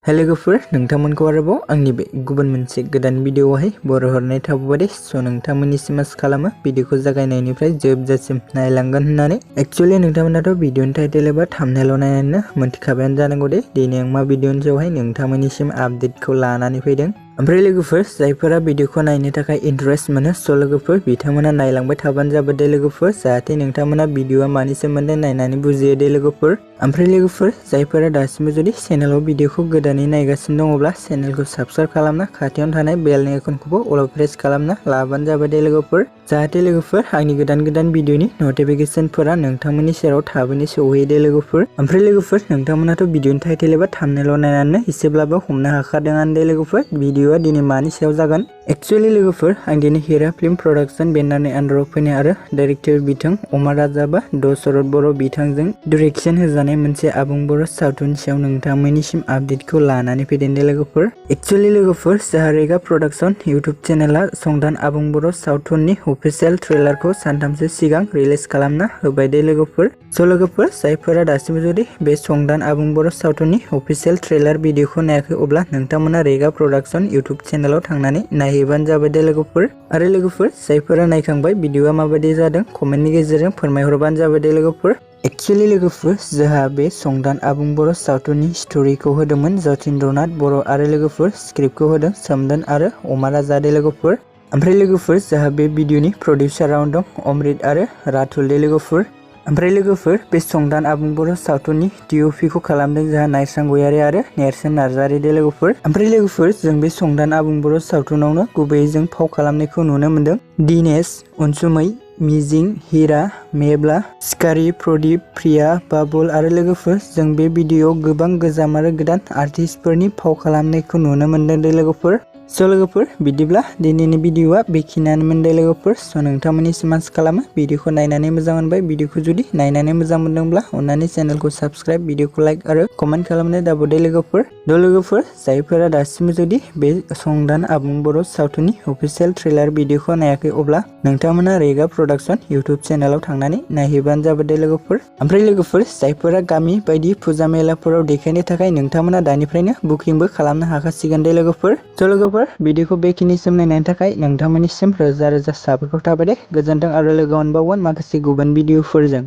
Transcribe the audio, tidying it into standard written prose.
Hello लोगोफोर नोंथांमोनखौ आरोबाव आंनि बे गुबुन मोनसे गोदान भिडिअआवहाय बरायहरनाय थाबाय दे। स' नोंथांमोननिसिम आसा खालामो भिडिअखौ जागायनायनिफ्राय जोबजासिम नायलांगोन होननानै। एक्चुअली नोंथांमोनाथ' भिडिअनि टाइटेल एबा थाम्बनेइल नायनानैनो मोनथिखाबायानो जानांगौ दे दिनै आं मा भिडिअनि सायावहाय नोंथांमोननिसिम आपडेटखौ लानानै फैदों। ओमफ्राय लोगोफोर जायफोरा भिडिअखौ नायनो थाखाय इन्टारेस्ट मोनो स' लोगोफोर बिथांमोना नायलांबाय थाबानो जाबाय दे लोगोफोर, जाहाथे नोंथांमोना भिडिअआ मानि सोमोन्दै नायनानै बुजियो दे लोगोफोर। ओमफ्राय लोगोफोर जायफोरा दासिमबो जुदि चेनेलाव भिडिअखौ गोदानै नायगासिनो दङब्ला चेनेलखौ साबस्क्राइब खालामना खाथियावनो थानाय बेलनि आइकनखौबो अल प्रेस खालामना लाबानो जाबाय दे लोगोफोर, जाहाथे लोगोफोर आंनि गोदान भिडिअनि नटिफिकेशनफोरा नोंथांमोननि सेराव थाबैनो सौहैयो दे लोगोफोर। ओमफ्राय लोगोफोर नोंथांमोनाथ' भिडिअनि टाइटेल एबा थाम्बनेइल नायनानै एसेब्लाबो हमनो हाखादोंआनो दे लोगोफोर भिडिअआ दिनै मानि सायाव जागोन। एक्चुअली लोगोफोर आं दिनै हिरा फिल्म प्रडाक्शन बेनारनि आन्डाराव फैनाय आरो डाइरेक्टर बिथां अमा राजा बा द शरद बर' बिथांजों डाइरेक्शन होजानाय मोनसे आबुं बर' सावथुननि सायाव नोंथांमोननिसिम आपडेटखौ लानानै फैदों दे लोगोफोर। एक्चुअली लोगोफोर जोंहा रेगा प्रडाक्शन इउटुब चेनेला संदान आबुं बर' सावथुननि अफिसियेल ट्रेलारखौ सानथामसो सिगां रिलिज खालामना होबाय दे लोगोफोर। स' लोगोफोर जायफोरा दासिमबो जुदि बे संदान आबुं बर' सावथुननि अफिसियेल ट्रेलार भिडिअखौ नायाखै अब्ला नोंथांमोना रेगा प्रडाक्शन इउटुब चेनेलाव थांनानै नायहैबानो जाबाय दे लोगोफोर। आरो लोगोफोर जायफोरा नायखांबाय भिडिअआ माबायदि जादों कमेन्टनि गेजेरजों फोरमायहरबानो जाबाय दे लोगोफोर। एक्चुअली लोगोफोर जोंहा बे संदान आबुं बर' सावथुननि स्ट'रिखौ होदोंमोन जतीन्द्रनाथ बर' आरो लोगोफोर स्क्रिप्टखौ होदों सोमदोन आरो अमा राजा दे लोगोफोर। ओमफ्राय लोगोफोर जोंहा बे भिडिअनि प्रडिउसारावनो दं अमृत आरो राथुल दे लोगोफोर। ओमफ्राय लोगोफोर बे संदान आबुं बर' सावथुननि DOPखौ खालामदों जोंहा नायस्रां गयारि आरो नेरसोन नार्जारि दे लोगोफोर। ओमफ्राय लोगोफोर जों बे संदान आबुं बर' सावथुनावनो गुबैयै जों फाव खालामनायखौ नुनो मोन्दों दिनेश, अनसुमै, मिजिं, हिरा, मेबला, सिखारि, प्रदीप, प्रिया, बाबुल आरो लोगोफोर जों बे भिडिअआव गोबां गोजाम आरो गोदान आर्टिस्टफोरनि फाव खालामनायखौ नुनो मोन्दों दे लोगोफोर। स' लोगोफोर बिदिब्ला दिनैनि भिडिअआ बेखिनियानोमोन दे लोगोफोर। स' नोंथांमोननिसिम आसा खालामो भिडिअखौ नायनानै मोजां मोनबाय। भिडिअखौ जुदि नायनानै मोजां मोनदोंब्ला अननानै चेनेलखौ साबस्क्राइब, भिडिअखौ लाइक आरो कमेन्ट खालामनो दाबो दे लोगोफोर। द' लोगोफोर जायफोरा दासिमबो जुदि बे संदान आबुं बर' सावथुननि अफिसियेल ट्रेलार भिडिअखौ नायाखै अब्ला नोंथांमोना रेगा प्रडाक्शन इउटुब चेनेलाव थांनानै नायहैबानो जाबाय दे लोगोफोर। ओमफ्राय लोगोफोर जायफोरा गामि बायदि फुजा मेलाफोराव देखायनो थाखाय नोंथांमोना दानिफ्रायनो बुकिंबो खालामनो हाखासिगोन दे लोगोफोर। स' लोगोफोर भिडिअखौ बेखिनिसिम नायनायनि थाखाय नोंथांमोननिसिम रोजा रोजा साबायखर थाबाय दे। गोजोन्थों आरो लोगो मोनबावगोन माखासे गुबुन भिडिअफोरजों।